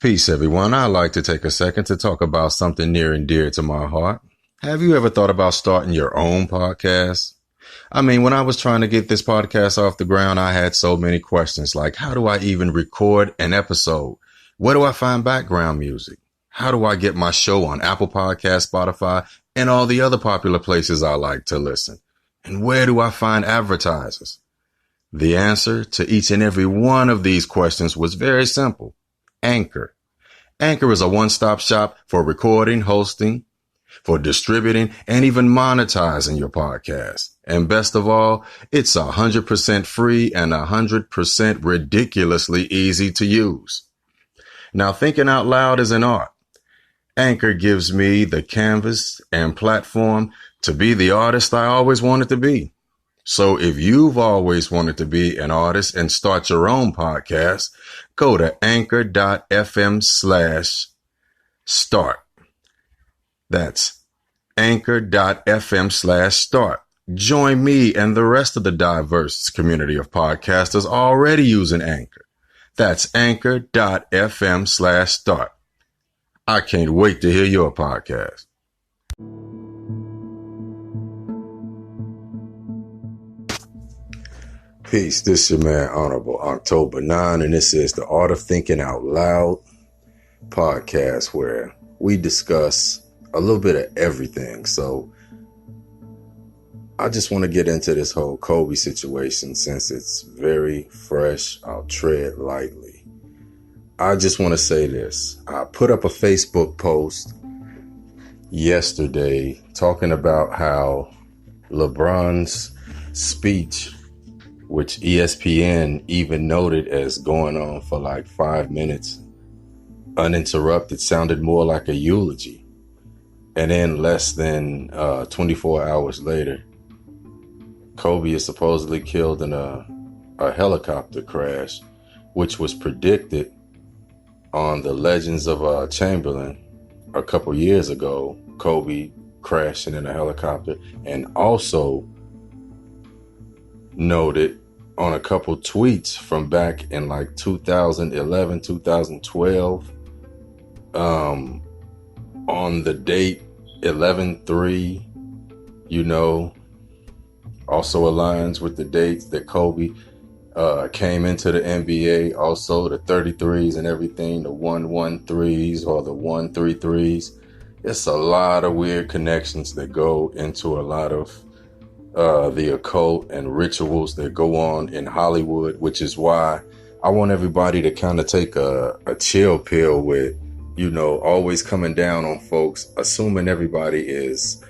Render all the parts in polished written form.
Peace, everyone. I'd like to take a second to talk about something near and dear to my heart. Have you ever thought about starting your own podcast? I mean, when I was trying to get this podcast off the ground, I had so many questions like, how do I even record an episode? Where do I find background music? How do I get my show on Apple Podcasts, Spotify, and all the other popular places I like to listen? And where do I find advertisers? The answer to each and every one of these questions was very simple. Anchor. Anchor is a one-stop shop for recording, hosting, for distributing, and even monetizing your podcast. And best of all, it's 100% free and 100% ridiculously easy to use. Now, thinking out loud is an art. Anchor gives me the canvas and platform to be the artist I always wanted to be. So if you've always wanted to be an artist and start your own podcast, go to anchor.fm/start. That's anchor.fm/start. Join me and the rest of the diverse community of podcasters already using Anchor. That's anchor.fm/start. I can't wait to hear your podcast. Peace. This is your man, Honorable October 9, and this is the Art of Thinking Out Loud podcast where we discuss a little bit of everything. So I just want to get into this whole Kobe situation since it's very fresh. I'll tread lightly. I just want to say this. I put up a Facebook post yesterday talking about how LeBron's speech, which ESPN even noted as going on for like 5 minutes, uninterrupted, sounded more like a eulogy. And then less than 24 hours later, Kobe is supposedly killed in a helicopter crash, which was predicted on the Legends of Chamberlain a couple years ago. Kobe crashing in a helicopter, and also noted on a couple tweets from back in like 2011, 2012, on the date 11/3, also aligns with the dates that Kobe came into the NBA, also the 33s and everything, the 113s or the 133s. It's a lot of weird connections that go into a lot of the occult and rituals that go on in Hollywood, which is why I want everybody to kind of take a chill pill with, always coming down on folks, assuming everybody is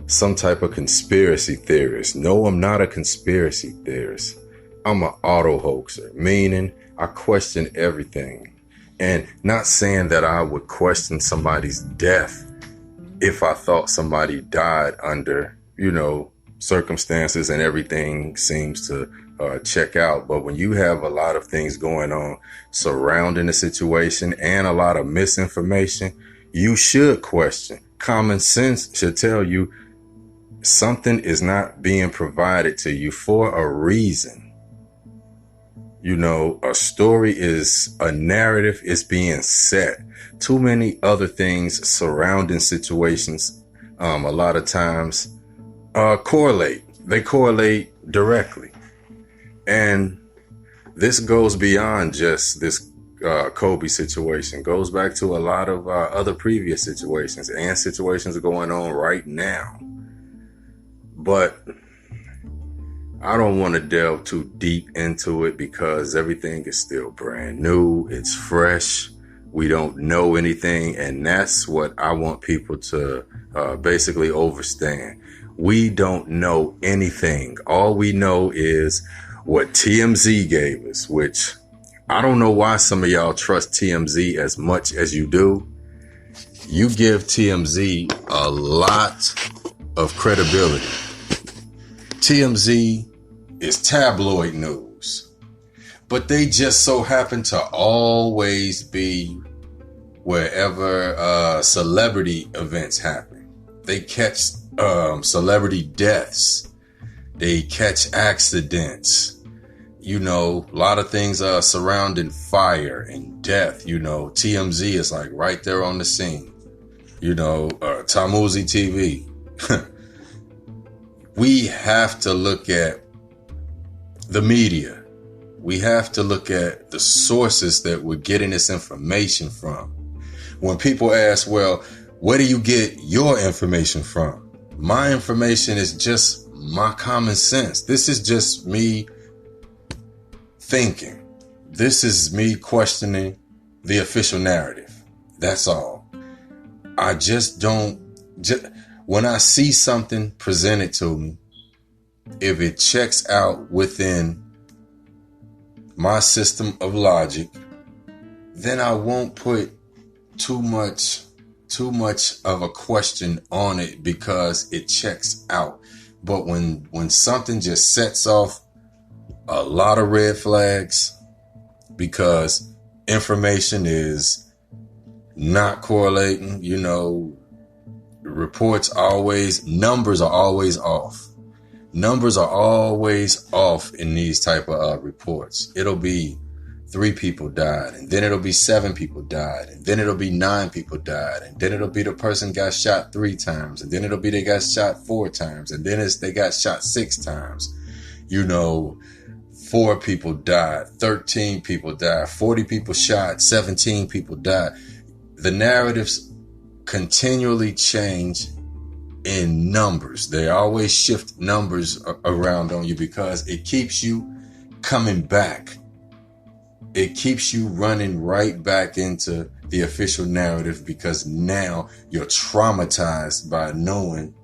some type of conspiracy theorist. No, I'm not a conspiracy theorist. I'm an auto hoaxer, meaning I question everything. And not saying that I would question somebody's death if I thought somebody died under, circumstances and everything seems to check out. But when you have a lot of things going on surrounding the situation and a lot of misinformation, you should question. Common sense should tell you something is not being provided to you for a reason. A story is a narrative is being set. Too many other things surrounding situations, a lot of times, correlate. They correlate directly. And this goes beyond just this Kobe situation. Goes back to a lot of other previous situations and situations going on right now. But I don't want to delve too deep into it because everything is still brand new. It's fresh. We don't know anything. And that's what I want people to basically understand. We don't know anything. All we know is what TMZ gave us, which I don't know why some of y'all trust TMZ as much as you do. You give TMZ a lot of credibility. TMZ is tabloid news, but they just so happen to always be wherever celebrity events happen. They catch celebrity deaths. They catch accidents. A lot of things are surrounding fire and death. TMZ is like right there on the scene. Tamuzi TV. We have to look at the media. We have to look at the sources that we're getting this information from. When people ask, well, where do you get your information from? My information is just my common sense. This is just me thinking. This is me questioning the official narrative. That's all. I just don't, when I see something presented to me, if it checks out within my system of logic, then I won't put too much of a question on it because it checks out. But when something just sets off a lot of red flags because information is not correlating, numbers are always off. Numbers are always off in these type of reports. It'll be 3 people died, and then it'll be 7 people died, and then it'll be 9 people died, and then it'll be the person got shot 3 times, and then it'll be they got shot 4 times, and then they got shot 6 times. 4 people died, 13 people died, 40 people shot, 17 people died. The narratives continually change in numbers. They always shift numbers around on you because it keeps you coming back. It keeps you running right back into the official narrative because now you're traumatized by knowing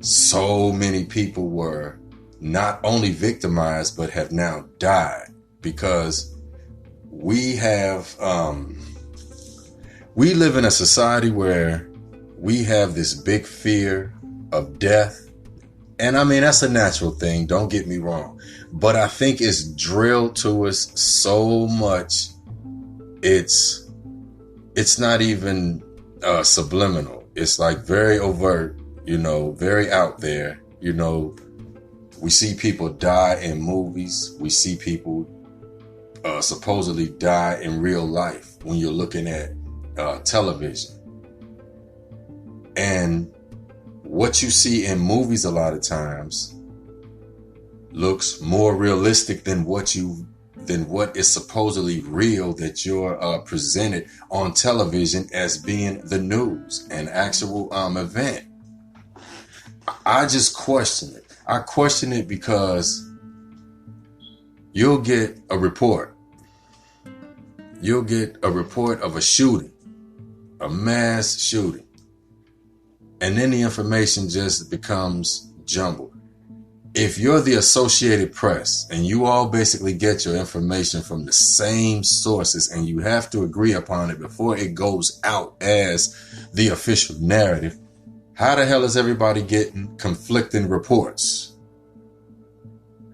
so many people were not only victimized, but have now died because we live in a society where we have this big fear of death. And I mean, that's a natural thing. Don't get me wrong. But I think it's drilled to us so much. It's not even subliminal. It's like very overt, very out there. We see people die in movies. We see people supposedly die in real life when you're looking at television. And what you see in movies a lot of times looks more realistic than what is supposedly real that you're presented on television as being the news, an actual event. I just question it. I question it because you'll get a report. You'll get a report of a shooting, a mass shooting. And then the information just becomes jumbled. If you're the Associated Press and you all basically get your information from the same sources and you have to agree upon it before it goes out as the official narrative, how the hell is everybody getting conflicting reports?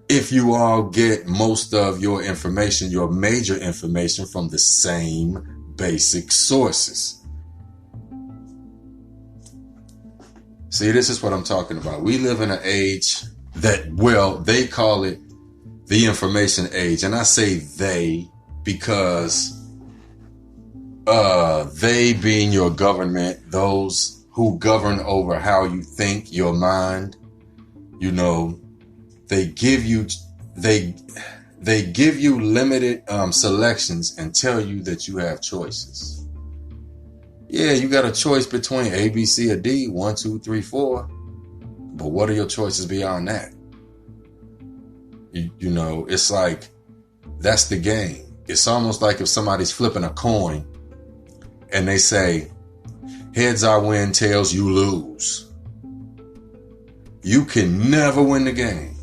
If you all get most of your information, your major information from the same basic sources. See, this is what I'm talking about. We live in an age that, they call it the information age. And I say they because they being your government, those who govern over how you think, your mind, they give you limited selections and tell you that you have choices. Yeah, you got a choice between A, B, C, or D, 1, 2, 3, 4. But what are your choices beyond that? It's like, that's the game. It's almost like if somebody's flipping a coin and they say, heads I win, tails you lose. You can never win the game.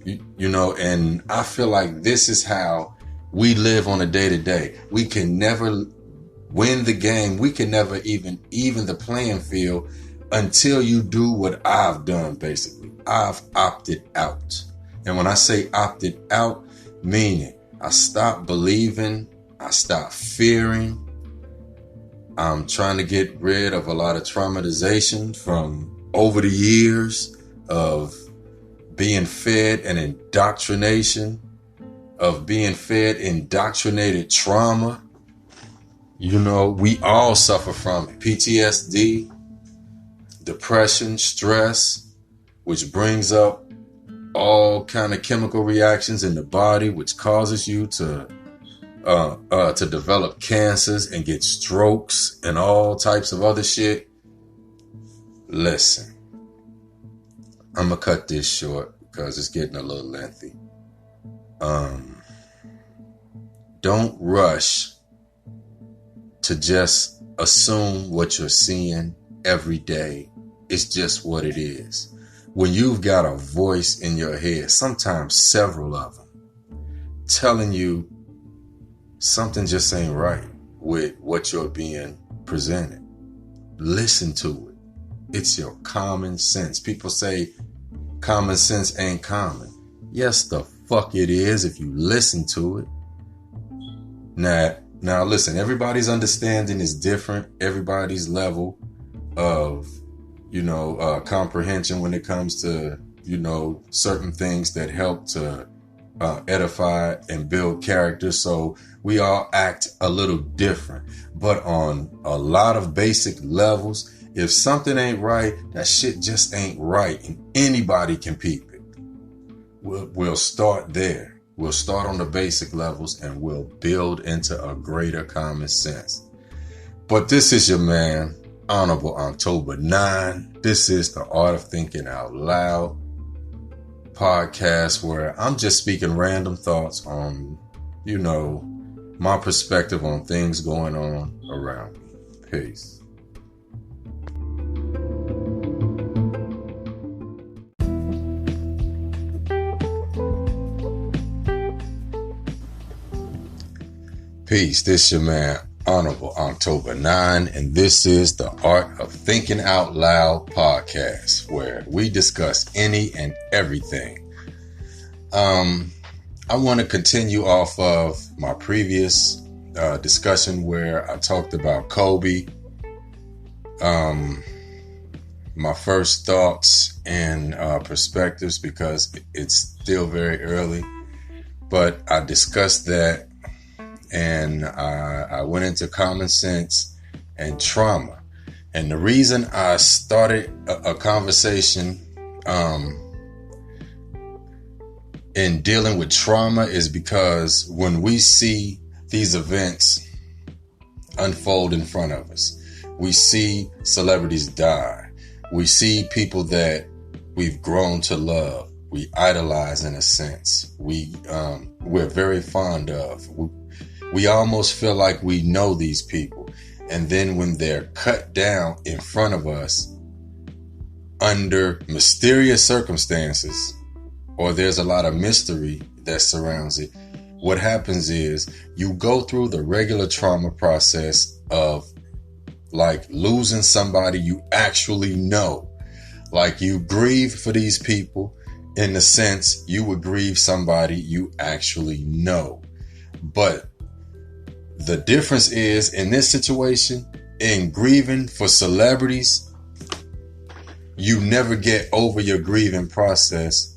And I feel like this is how we live on a day-to-day. We can never win the game. We can never even the playing field until you do what I've done, basically. I've opted out. And when I say opted out, meaning I stopped believing, I stopped fearing. I'm trying to get rid of a lot of traumatization from over the years of being fed an indoctrination, of being fed indoctrinated trauma. You know, we all suffer from it. PTSD, depression, stress, which brings up all kind of chemical reactions in the body, which causes you to develop cancers and get strokes and all types of other shit. Listen, I'm gonna cut this short because it's getting a little lengthy. Don't rush to just assume what you're seeing every day is just what it is. When you've got a voice in your head, sometimes several of them, telling you something just ain't right with what you're being presented, listen to it. It's your common sense. People say common sense ain't common. Yes, the fuck it is if you listen to it. Now listen, everybody's understanding is different. Everybody's level of, comprehension when it comes to, certain things that help to edify and build character. So we all act a little different. But on a lot of basic levels, if something ain't right, that shit just ain't right. And anybody can peep it. We'll start there. We'll start on the basic levels and we'll build into a greater common sense. But this is your man, Honorable October 9. This is the Art of Thinking Out Loud podcast, where I'm just speaking random thoughts on, my perspective on things going on around me. Peace. Peace. This your man, Honorable October 9, and this is the Art of Thinking Out Loud podcast, where we discuss any and everything. I want to continue off of my previous discussion where I talked about Kobe, my first thoughts and perspectives, because it's still very early, but I discussed that. And I went into common sense and trauma. And the reason I started a conversation in dealing with trauma is because when we see these events unfold in front of us, we see celebrities die. We see people that we've grown to love. We idolize in a sense. We're very fond of. We almost feel like we know these people. And then when they're cut down in front of us under mysterious circumstances, or there's a lot of mystery that surrounds it, what happens is you go through the regular trauma process of like losing somebody you actually know. Like you grieve for these people in the sense you would grieve somebody you actually know. But the difference is, in this situation, in grieving for celebrities, you never get over your grieving process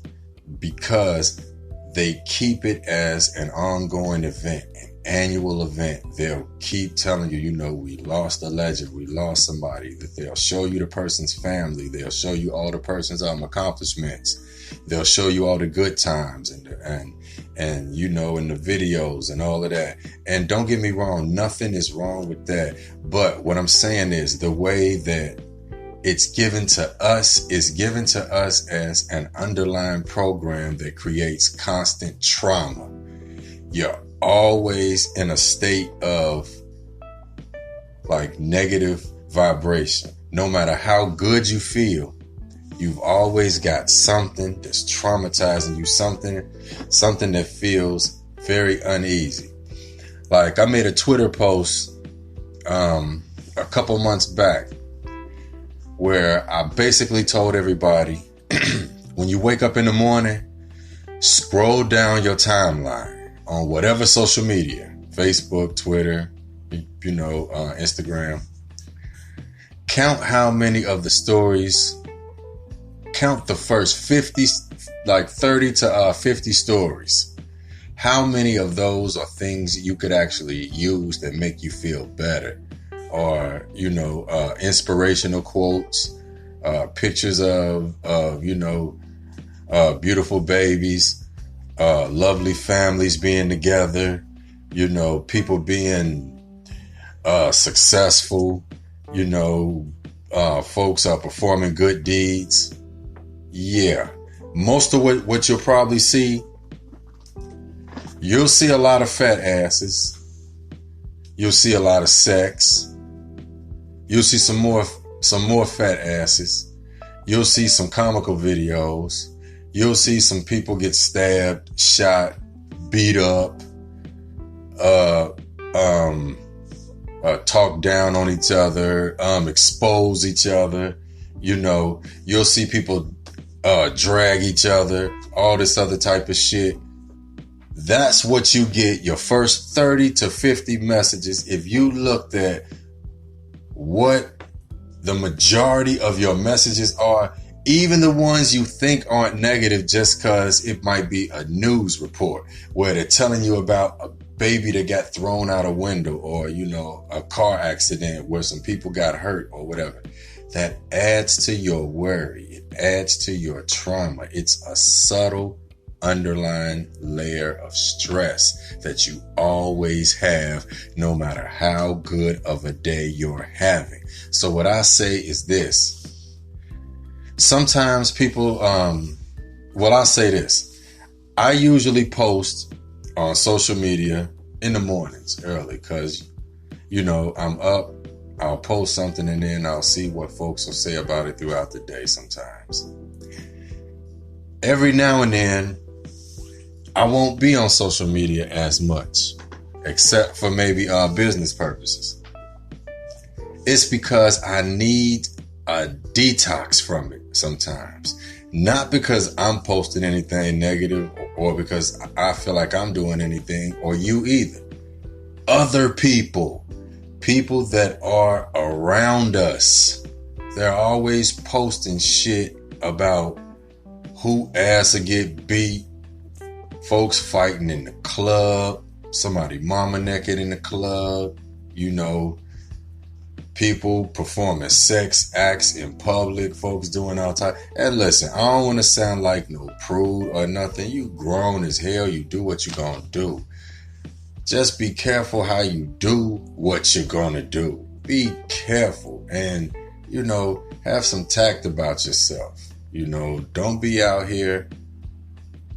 because they keep it as an ongoing event, an annual event. They'll keep telling you, we lost a legend, we lost somebody. That they'll show you the person's family. They'll show you all the person's accomplishments. They'll show you all the good times and in the videos and all of that. And don't get me wrong, nothing is wrong with that. But what I'm saying is the way that it's given to us is given to us as an underlying program that creates constant trauma. You're always in a state of like negative vibration. No matter how good you feel, you've always got something that's traumatizing you, something that feels very uneasy. Like I made a Twitter post a couple months back where I basically told everybody, when you wake up in the morning, scroll down your timeline on whatever social media, Facebook, Twitter, Instagram. Count how many of the stories count the first 50, like 30 to 50 stories. How many of those are things you could actually use that make you feel better? Or, inspirational quotes, pictures of beautiful babies, lovely families being together, people being successful, folks are performing good deeds. Yeah. Most of what you'll probably see, you'll see a lot of fat asses. You'll see a lot of sex. You'll see some more fat asses. You'll see some comical videos. You'll see some people get stabbed, shot, beat up, talk down on each other, expose each other. You'll see people drag each other, all this other type of shit. That's what you get your first 30 to 50 messages. If you looked at what the majority of your messages are, even the ones you think aren't negative just because it might be a news report where they're telling you about a baby that got thrown out a window, or, a car accident where some people got hurt or whatever. That adds to your worry. It adds to your trauma. It's a subtle underlying layer of stress that you always have, no matter how good of a day you're having. So what I say is this. Sometimes people, I'll say this. I usually post on social media in the mornings early because, I'm up, I'll post something and then I'll see what folks will say about it throughout the day sometimes. Every now and then, I won't be on social media as much, except for maybe business purposes. It's because I need a detox from it sometimes. Not because I'm posting anything negative or because I feel like I'm doing anything, or you either. Other people that are around us, they're always posting shit about who ass will get beat, folks fighting in the club, somebody mama naked in the club, people performing sex acts in public, folks doing all type. And listen, I don't want to sound like no prude or nothing. You grown as hell. You do what you gonna do. Just be careful how you do what you're gonna do. Be careful and, have some tact about yourself. Don't be out here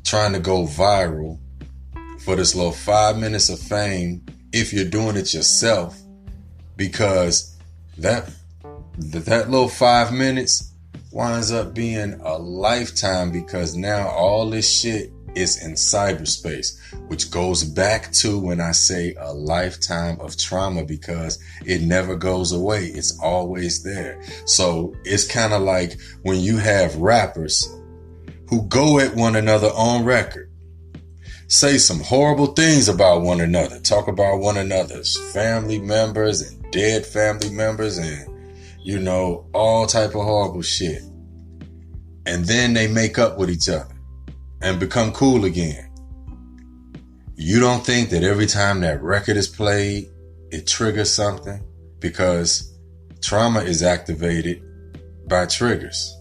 trying to go viral for this little 5 minutes of fame if you're doing it yourself, because that little 5 minutes winds up being a lifetime, because now all this shit is in cyberspace, which goes back to when I say a lifetime of trauma, because it never goes away. It's always there. So it's kind of like when you have rappers who go at one another on record, say some horrible things about one another, talk about one another's family members and dead family members and, all type of horrible shit. And then they make up with each other and become cool again. You don't think that every time that record is played, it triggers something? Because trauma is activated by triggers.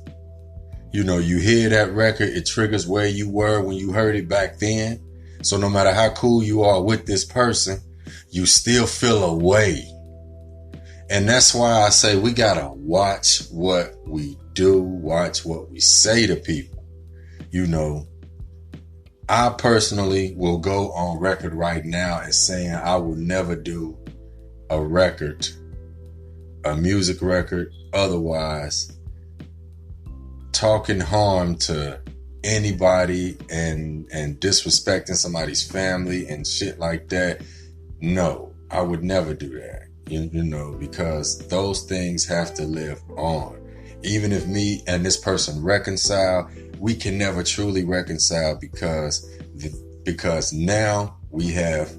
You hear that record, it triggers where you were when you heard it back then. So no matter how cool you are with this person, you still feel a way. And that's why I say we gotta watch what we do, watch what we say to people. I personally will go on record right now as saying I will never do a record, a music record, otherwise, talking harm to anybody and disrespecting somebody's family and shit like that. No, I would never do that. Because those things have to live on. Even if me and this person reconcile, we can never truly reconcile because now we have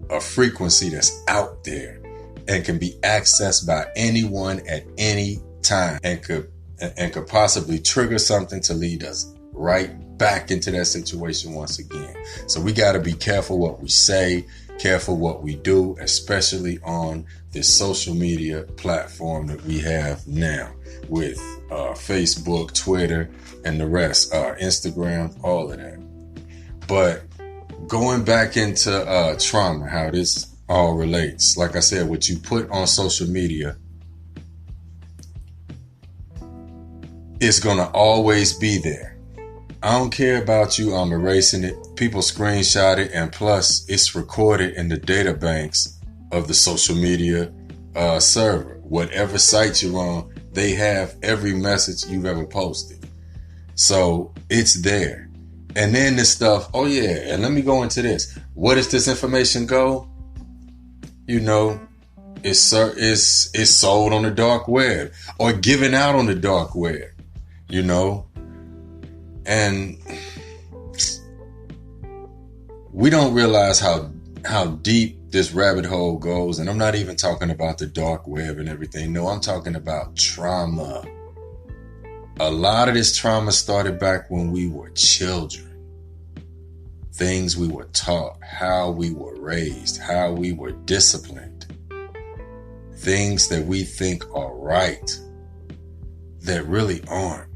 a frequency that's out there and can be accessed by anyone at any time and could and could possibly trigger something to lead us right back into that situation once again. So we got to be careful what we say, careful what we do, especially on this social media platform that we have now with Facebook, Twitter, and the rest, Instagram, all of that. But going back into trauma, how this all relates, like I said, what you put on social media is going to always be there. I don't care about you. I'm erasing it. People screenshot it, and plus it's recorded in the data banks of the social media server. Whatever site you're on, they have every message you've ever posted. So it's there. And then this stuff, oh yeah, and let me go into this. Where does this information go? You know, it's sold on the dark web or given out on the dark web, you know. And we don't realize how deep this rabbit hole goes. And I'm not even talking about the dark web and everything. No, I'm talking about trauma. A lot of this trauma started back when we were children. Things we were taught, how we were raised, how we were disciplined. Things that we think are right that really aren't.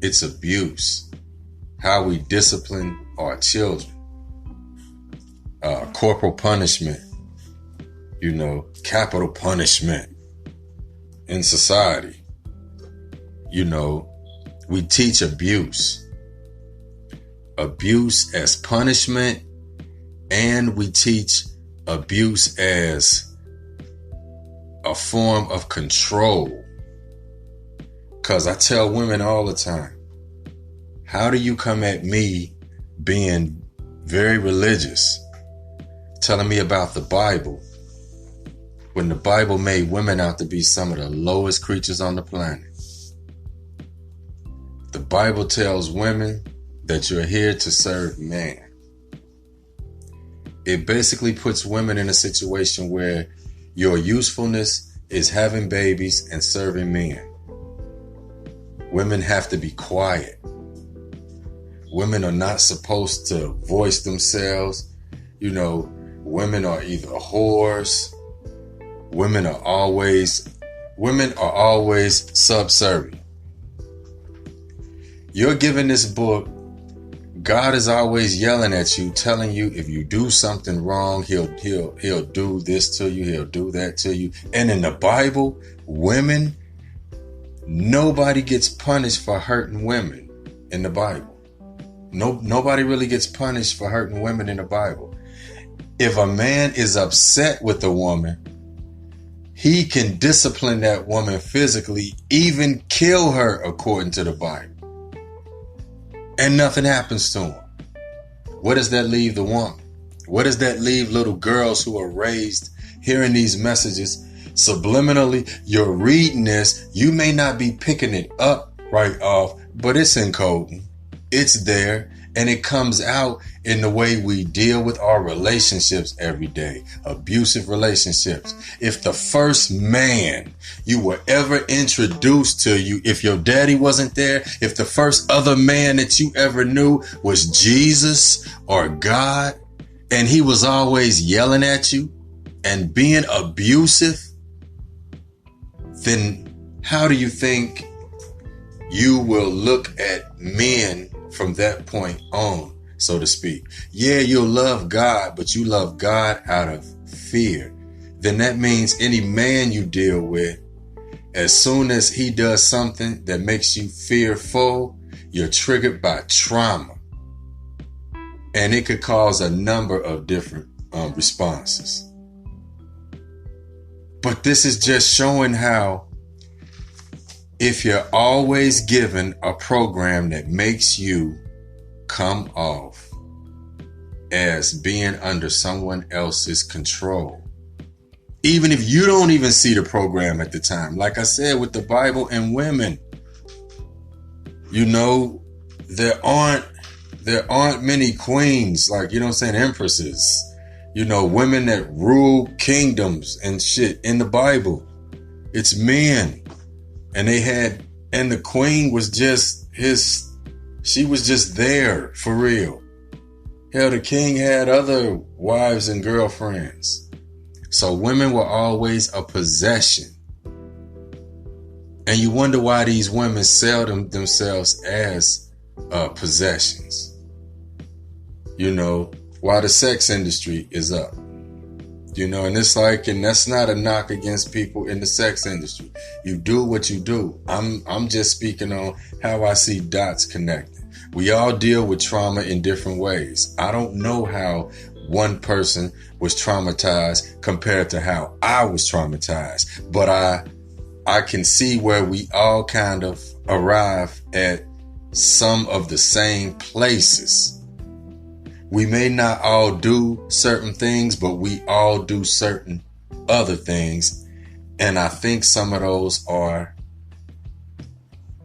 It's abuse. How we discipline our children. Corporal punishment. You know, capital punishment in society. You know, we teach abuse. Abuse as punishment, and we teach abuse as a form of control. Because I tell women all the time, how do you come at me being very religious, telling me about the Bible, when the Bible made women out to be some of the lowest creatures on the planet? The Bible tells women that you're here to serve man. It basically puts women in a situation where your usefulness is having babies and serving men. Women have to be quiet. Women are not supposed to voice themselves. You know, women are either whores. Women are always subservient. You're given this book. God is always yelling at you, telling you if you do something wrong, he'll do this to you, he'll do that to you. And in the Bible, women, nobody gets punished for hurting women in the Bible. Nobody really gets punished for hurting women in the Bible. If a man is upset with a woman, he can discipline that woman physically, even kill her according to the Bible. And nothing happens to him. What does that leave the woman? What does that leave little girls who are raised hearing these messages subliminally? You're reading this. You may not be picking it up right off, but it's encoding. It's there. And it comes out in the way we deal with our relationships every day. Abusive relationships. If the first man you were ever introduced to you, if your daddy wasn't there, if the first other man that you ever knew was Jesus or God, and he was always yelling at you and being abusive, then how do you think you will look at men from that point on, so to speak? Yeah, you'll love God, but you love God out of fear. Then that means any man you deal with, as soon as he does something that makes you fearful, you're triggered by trauma. And it could cause a number of different responses. But this is just showing how if you're always given a program that makes you come off as being under someone else's control, even if you don't even see the program at the time, like I said with the Bible and women, you know, there aren't many queens, like, you know what I'm saying, empresses, you know, women that rule kingdoms and shit in the Bible. It's men. And they had And the queen was just she was just there for real. Hell, the king had other wives and girlfriends. So women were always a possession. And you wonder why these women sell themselves as possessions. You know, why the sex industry is up. You know, and it's like, and that's not a knock against people in the sex industry. You do what you do. I'm just speaking on how I see dots connecting. We all deal with trauma in different ways. I don't know how one person was traumatized compared to how I was traumatized, but I can see where we all kind of arrive at some of the same places. We may not all do certain things, but we all do certain other things. And I think some of those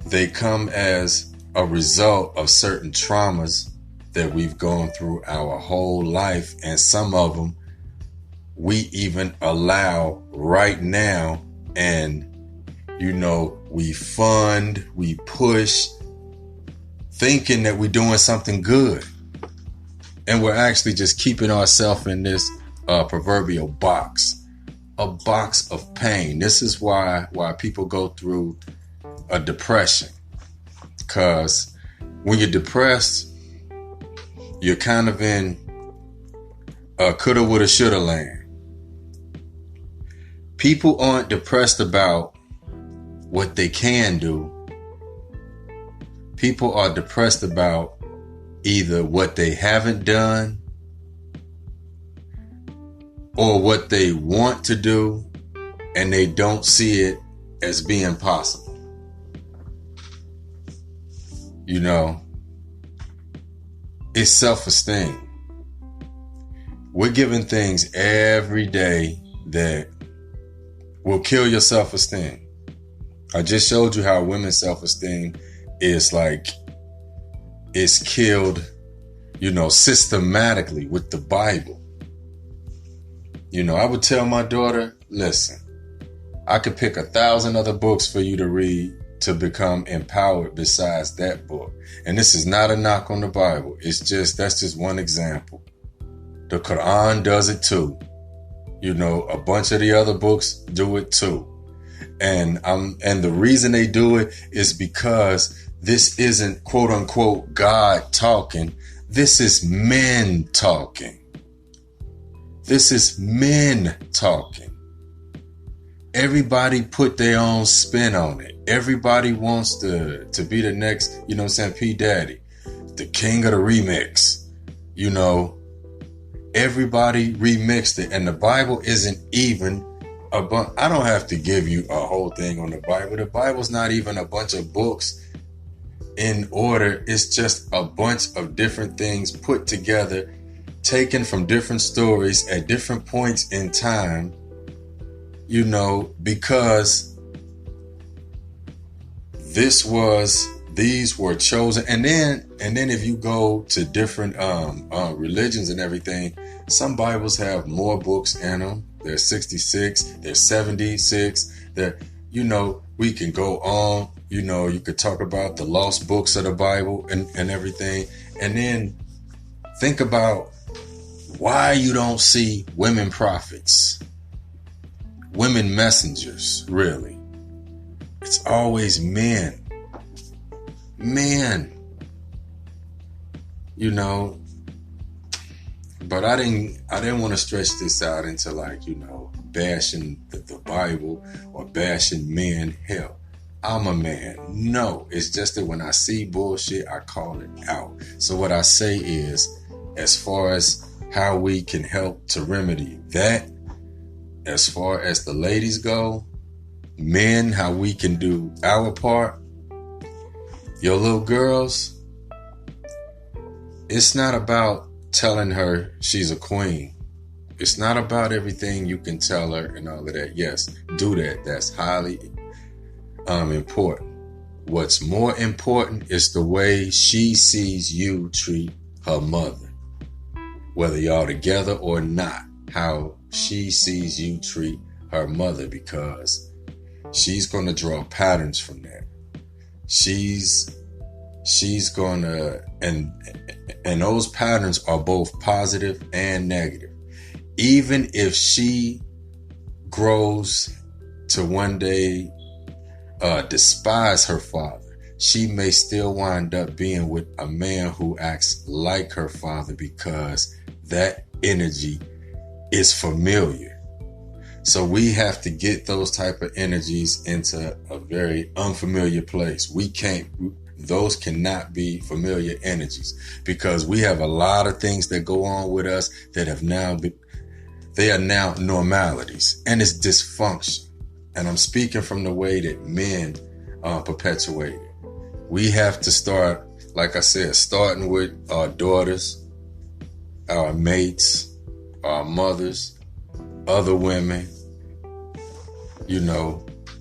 they come as a result of certain traumas that we've gone through our whole life. And some of them we even allow right now. And, you know, we fund, we push, thinking that we're doing something good. And we're actually just keeping ourselves in this proverbial box, a box of pain. This is why people go through a depression. Because when you're depressed, you're kind of in a coulda, woulda, shoulda land. People aren't depressed about what they can do. People are depressed about either what they haven't done or what they want to do and they don't see it as being possible. You know, it's self-esteem. We're given things every day that will kill your self-esteem. I just showed you how women's self-esteem is like, it's killed, you know, systematically with the Bible. You know, I would tell my daughter, listen, I could pick 1,000 other books for you to read to become empowered besides that book. And this is not a knock on the Bible. It's just, that's just one example. The Quran does it too. You know, a bunch of the other books do it too. And the reason they do it is because this isn't quote unquote God talking. This is men talking. This is men talking. Everybody put their own spin on it. Everybody wants to be the next, you know what I'm saying, P. Daddy, the king of the remix. You know, everybody remixed it. And the Bible isn't even I don't have to give you a whole thing on the Bible. The Bible's not even a bunch of books in order. It's just a bunch of different things put together, taken from different stories at different points in time, you know, because these were chosen. And then if you go to different religions and everything, some Bibles have more books in them. There's 66, there's 76, there, you know, we can go on, you know, you could talk about the lost books of the Bible and everything. And then think about why you don't see women prophets, women messengers, really. It's always men. Men. You know, but I didn't want to stretch this out into like, you know, bashing the Bible or bashing men. Hell, I'm a man. No, it's just that when I see bullshit, I call it out. So what I say is, as far as how we can help to remedy that, as far as the ladies go, men, how we can do our part, your little girls, it's not about telling her she's a queen. It's not about everything you can tell her and all of that. Yes, do that. That's highly important. What's more important is the way she sees you treat her mother. Whether y'all together or not, how she sees you treat her mother, because she's going to draw patterns from that. she's gonna, and those patterns are both positive and negative. Even if she grows to one day despise her father, she may still wind up being with a man who acts like her father because that energy is familiar. So we have to get those type of energies into a very unfamiliar place. Those cannot be familiar energies, because we have a lot of things that go on with us that they are now normalities, and it's dysfunction. And I'm speaking from the way that men perpetuate it. We have to start, like I said, starting with our daughters, our mates, our mothers, other women.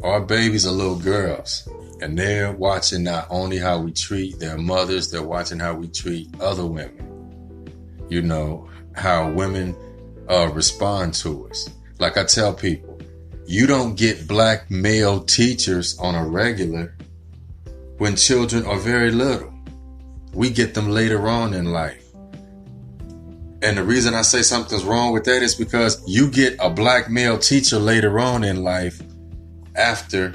Our babies are little girls, and they're watching not only how we treat their mothers, they're watching how we treat other women. How women respond to us. Like I tell people, you don't get black male teachers on a regular when children are very little. We get them later on in life. And the reason I say something's wrong with that is because you get a black male teacher later on in life after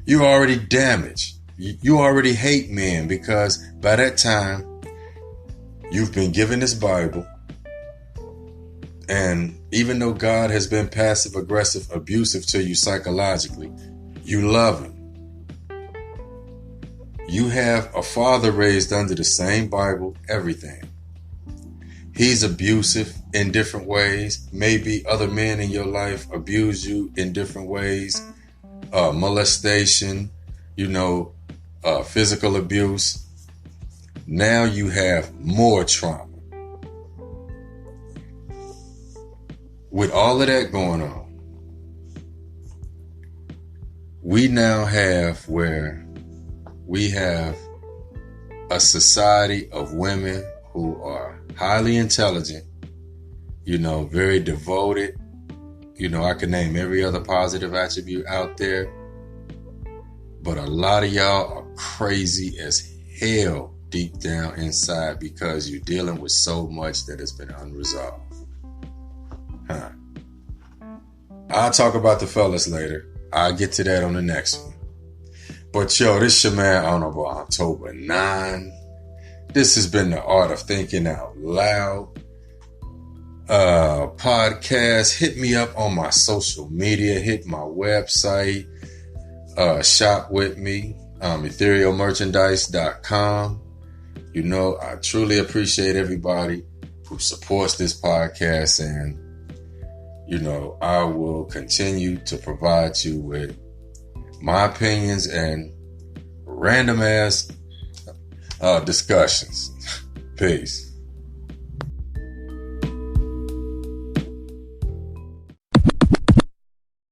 you're already damaged. You already hate men, because by that time you've been given this Bible. And even though God has been passive aggressive, abusive to you psychologically, you love him. You have a father raised under the same Bible, everything. He's abusive in different ways. Maybe other men in your life abuse you in different ways. Molestation, physical abuse. Now you have more trauma. With all of that going on, we now have where we have a society of women who are highly intelligent, very devoted. I can name every other positive attribute out there. But a lot of y'all are crazy as hell deep down inside, because you're dealing with so much that has been unresolved. I'll talk about the fellas later. I'll get to that on the next one. But this your man, Honorable October 9. This has been the Art of Thinking Out Loud podcast. Hit me up on my social media. Hit my website. Shop with me. etherealmerchandise.com. I truly appreciate everybody who supports this podcast, and I will continue to provide you with my opinions and random ass discussions. Peace.